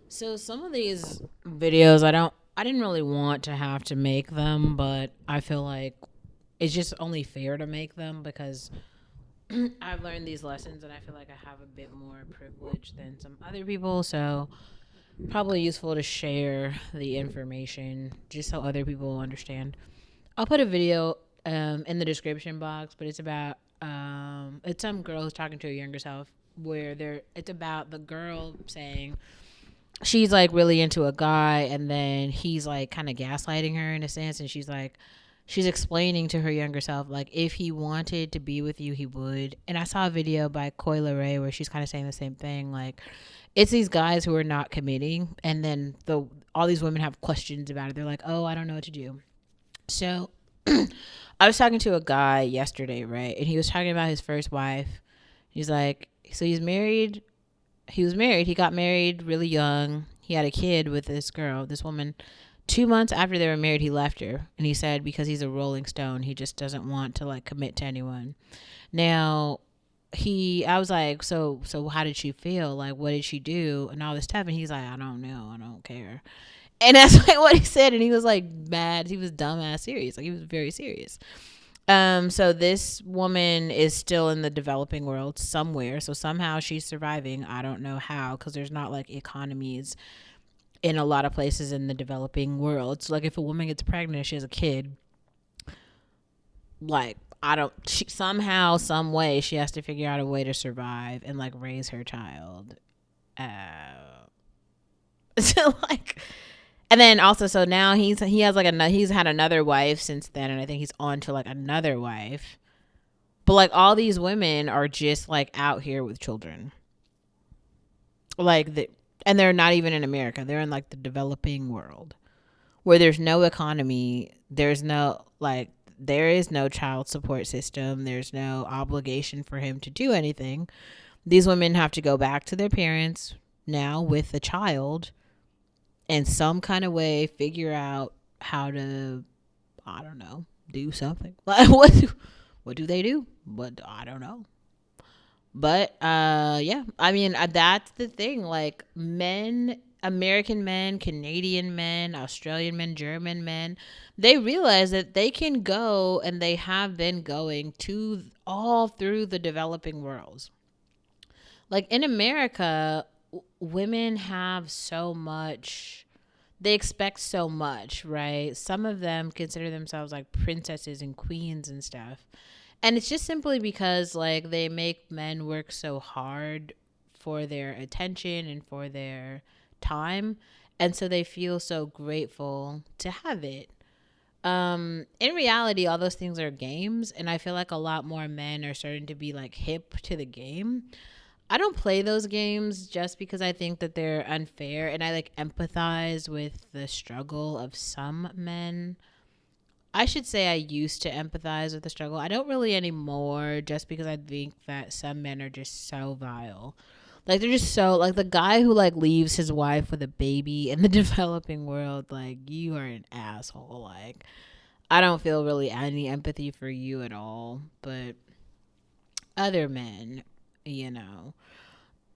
So some of these videos I didn't really want to have to make them, but I feel like it's just only fair to make them because I've learned these lessons and I feel like I have a bit more privilege than some other people. So probably useful to share the information just so other people understand. I'll put a video in the description box, but it's some girl who's talking to a younger self where it's about the girl saying she's like really into a guy and then he's like kind of gaslighting her in a sense, and she's explaining to her younger self like if he wanted to be with you he would. And I saw a video by Coyle Ray where she's kind of saying the same thing, like it's these guys who are not committing, and then all these women have questions about it. They're like, oh, I don't know what to do. So I was talking to a guy yesterday, right, and he was talking about his first wife. He's like, so he was married. He got married really young. He had a kid with this girl, this woman. 2 months after they were married, he left her. And he said because he's a Rolling Stone, he just doesn't want to like commit to anyone. Now, I was like, so how did she feel? Like, what did she do? And all this stuff. And he's like, I don't know. I don't care. And that's like what he said. And he was like mad. He was dumbass serious. Like, he was very serious. So this woman is still in the developing world somewhere. So somehow she's surviving. I don't know how, because there's not like economies in a lot of places in the developing world. So like if a woman gets pregnant, she has a kid, like somehow, some way, she has to figure out a way to survive and like raise her child. So like, and then also, so now he has like he's had another wife since then, and I think he's on to like another wife. But like all these women are just like out here with children. And they're not even in America. They're in like the developing world where there's no economy, there is no child support system, there's no obligation for him to do anything. These women have to go back to their parents now with a child in some kind of way figure out how to, I don't know, do something. Like what do they do? But I don't know. But yeah, I mean that's the thing. Like men, American men, Canadian men, Australian men, German men, they realize that they can go, and they have been going to all through the developing worlds. Like in America, women have so much. They expect so much, right? Some of them consider themselves like princesses and queens and stuff. And it's just simply because like they make men work so hard for their attention and for their time, and so they feel so grateful to have it. In reality, all those things are games, and I feel like a lot more men are starting to be like hip to the game. I don't play those games just because I think that they're unfair, and I like empathize with the struggle of some men. I should say I used to empathize with the struggle. I don't really anymore, just because I think that some men are just so vile. Like they're just so like the guy who like leaves his wife with a baby in the developing world, like you are an asshole. Like I don't feel really any empathy for you at all. But other men, you know.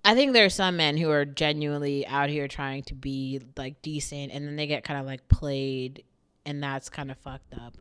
I think there are some men who are genuinely out here trying to be like decent, and then they get kind of like played, and that's kind of fucked up.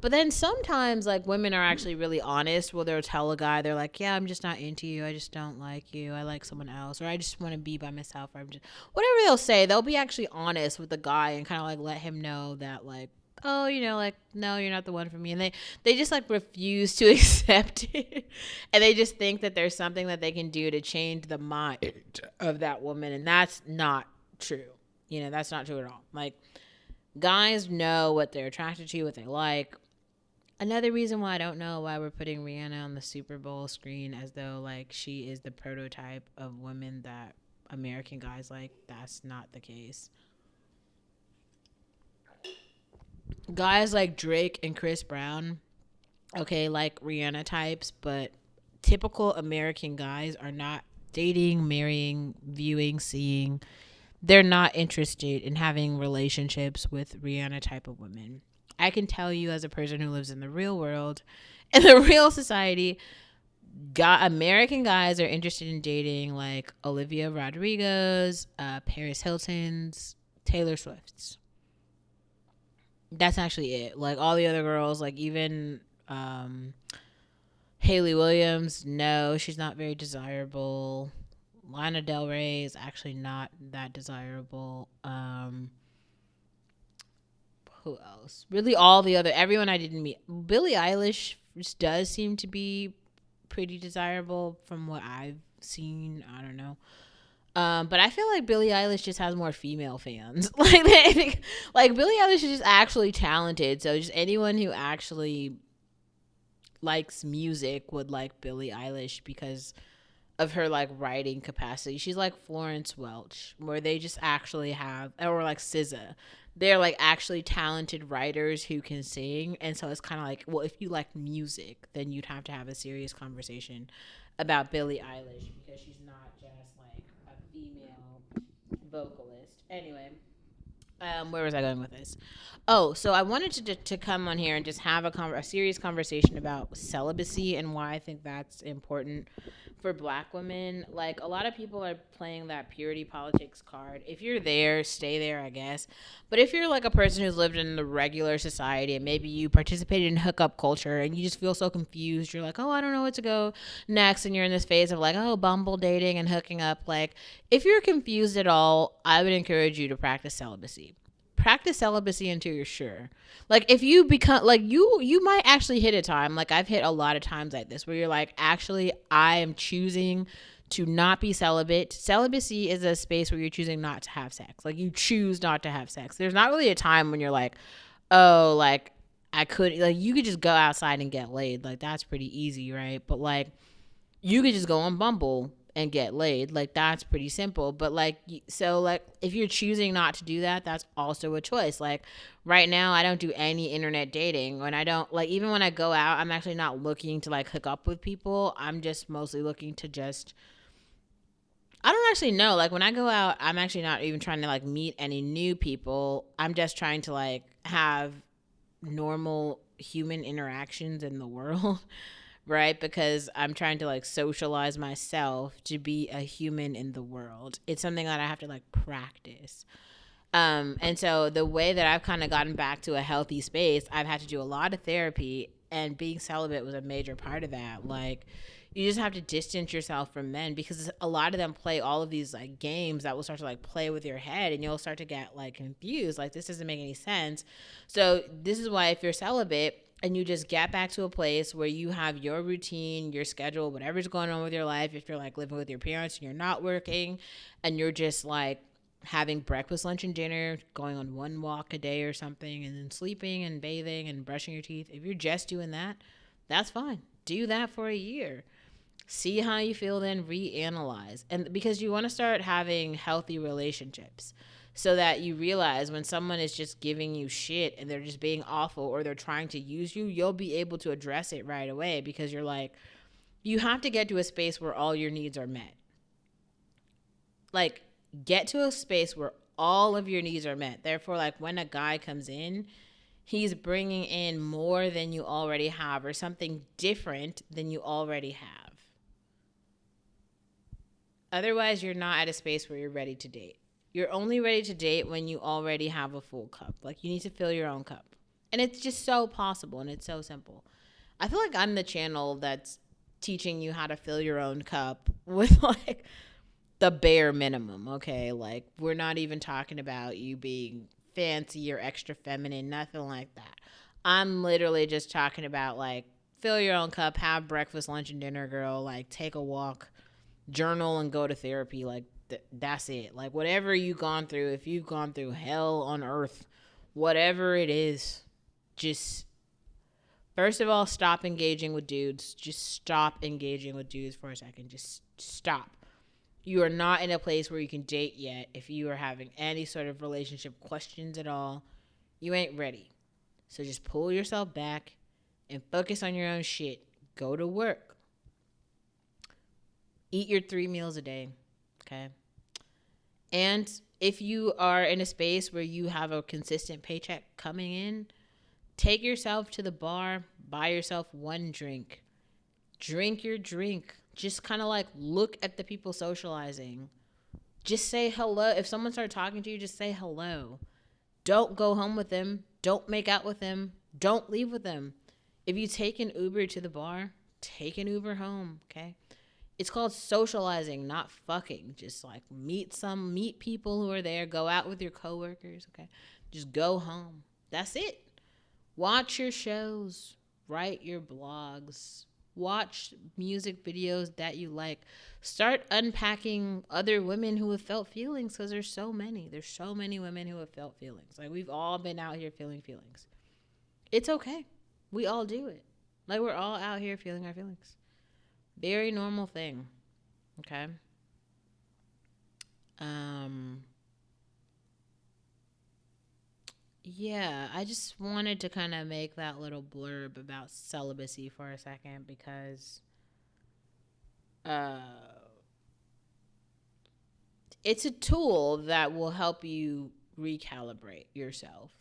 But then sometimes like women are actually really honest. Well, they'll tell a guy, they're like, yeah, I'm just not into you. I just don't like you. I like someone else, or I just want to be by myself. Or I'm just whatever they'll say. They'll be actually honest with the guy and kind of like let him know that like, oh, like no, you're not the one for me. And they just like refuse to accept it, and they just think that there's something that they can do to change the mind of that woman, and that's not true. That's not true at all. Like guys know what they're attracted to, what they like. Another reason why I don't know why we're putting Rihanna on the Super Bowl screen as though like she is the prototype of women that American guys like. That's not the case. Guys like Drake and Chris Brown, okay, like Rihanna types, but typical American guys are not dating, marrying, viewing, seeing. They're not interested in having relationships with Rihanna type of women. I can tell you as a person who lives in the real world, in the real society, American guys are interested in dating like Olivia Rodrigo's, Paris Hilton's, Taylor Swift's. That's actually it. Like all the other girls, like even Haley Williams, no, she's not very desirable. Lana Del Rey is actually not that desirable. Who else? Really, all the other everyone I didn't meet. Billie Eilish does seem to be pretty desirable from what I've seen. I don't know. But I feel like Billie Eilish just has more female fans. Like Billie Eilish is just actually talented. So just anyone who actually likes music would like Billie Eilish because of her like writing capacity. She's like Florence Welch, where they just actually have, or like SZA. They're like actually talented writers who can sing, and so it's kind of like, well, if you like music, then you'd have to have a serious conversation about Billie Eilish because she's not just like a female vocalist. Anyway, where was I going with this? Oh, so I wanted to come on here and just have a serious conversation about celibacy and why I think that's important for black women. Like, a lot of people are playing that purity politics card. If you're there, stay there, I guess. But if you're like a person who's lived in the regular society and maybe you participated in hookup culture and you just feel so confused, you're like, oh, I don't know what to go next. And you're in this phase of like, oh, Bumble dating and hooking up. Like, if you're confused at all, I would encourage you to practice celibacy. Practice celibacy until you're sure. Like if you become like you might actually hit a time, like I've hit a lot of times like this, where you're like, actually I am choosing to not be celibate. Celibacy is a space where you're choosing not to have sex. Like you choose not to have sex. There's not really a time when you're like, oh, like I could, like you could just go outside and get laid. Like that's pretty easy, right? But like you could just go on Bumble and get laid. Like that's pretty simple. But like, so like if you're choosing not to do that, that's also a choice. Like right now, I don't do any internet dating. When I don't, like, even when I go out, I'm actually not looking to like hook up with people. I'm just mostly looking to just, I don't actually know. Like when I go out, I'm actually not even trying to like meet any new people. I'm just trying to like have normal human interactions in the world. Right? Because I'm trying to like socialize myself to be a human in the world. It's something that I have to like practice. And so the way that I've kind of gotten back to a healthy space, I've had to do a lot of therapy, and being celibate was a major part of that. Like, you just have to distance yourself from men because a lot of them play all of these like games that will start to like play with your head, and you'll start to get like confused. Like, this doesn't make any sense. So, this is why if you're celibate, and you just get back to a place where you have your routine, your schedule, whatever's going on with your life. If you're like living with your parents and you're not working and you're just like having breakfast, lunch, and dinner, going on one walk a day or something, and then sleeping and bathing and brushing your teeth. If you're just doing that, that's fine. Do that for a year. See how you feel, then reanalyze. And because you want to start having healthy relationships so that you realize when someone is just giving you shit and they're just being awful or they're trying to use you, you'll be able to address it right away because you're like, you have to get to a space where all your needs are met. Like, get to a space where all of your needs are met. Therefore, like when a guy comes in, he's bringing in more than you already have or something different than you already have. Otherwise, you're not at a space where you're ready to date. You're only ready to date when you already have a full cup. Like, you need to fill your own cup. And it's just so possible and it's so simple. I feel like I'm the channel that's teaching you how to fill your own cup with like the bare minimum, okay? Like, we're not even talking about you being fancy or extra feminine, nothing like that. I'm literally just talking about like fill your own cup, have breakfast, lunch, and dinner, girl. Like, take a walk, journal, and go to therapy. Like, that's it. Like, whatever you've gone through, if you've gone through hell on earth, whatever it is, just first of all, stop engaging with dudes. Just stop engaging with dudes for a second. Just stop. You are not in a place where you can date yet. If you are having any sort of relationship questions at all, you ain't ready. So just pull yourself back and focus on your own shit. Go to work. Eat your 3 meals a day, okay? And if you are in a space where you have a consistent paycheck coming in, take yourself to the bar, buy yourself one drink. Drink your drink. Just kind of like look at the people socializing. Just say hello. If someone starts talking to you, just say hello. Don't go home with them. Don't make out with them. Don't leave with them. If you take an Uber to the bar, take an Uber home, okay? It's called socializing, not fucking. Just like meet people who are there, go out with your coworkers, okay? Just go home. That's it. Watch your shows, write your blogs, watch music videos that you like. Start unpacking other women who have felt feelings because there's so many. There's so many women who have felt feelings. Like we've all been out here feeling feelings. It's okay. We all do it. Like we're all out here feeling our feelings. Very normal thing. Okay? Um yeah, I just wanted to kind of make that little blurb about celibacy for a second because uh it's a tool that will help you recalibrate yourself.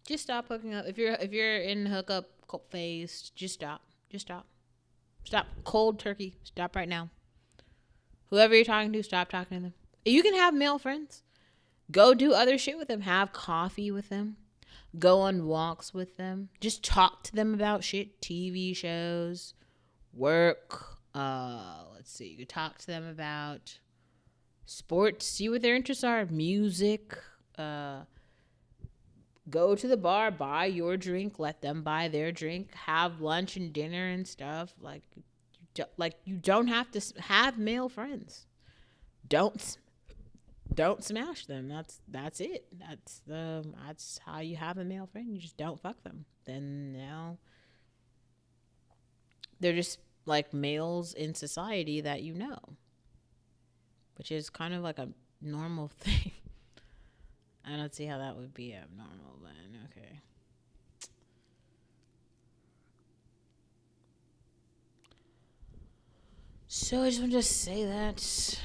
Just stop hooking up. If you're in hookup phase, just stop. Just stop. Stop. Cold turkey. Stop right now. Whoever you're talking to, stop talking to them. You can have male friends. Go do other shit with them. Have coffee with them. Go on walks with them. Just talk to them about shit. TV shows, work. Let's see. You could talk to them about sports. See what their interests are. Music. Go to the bar, buy your drink, let them buy their drink, have lunch and dinner and stuff. Like you don't have to have male friends. Don't don't smash them. That's it. That's how you have a male friend. You just don't fuck them. Then now they're just like males in society that you know, which is kind of like a normal thing. I don't see how that would be abnormal then. Okay. So I just want to say that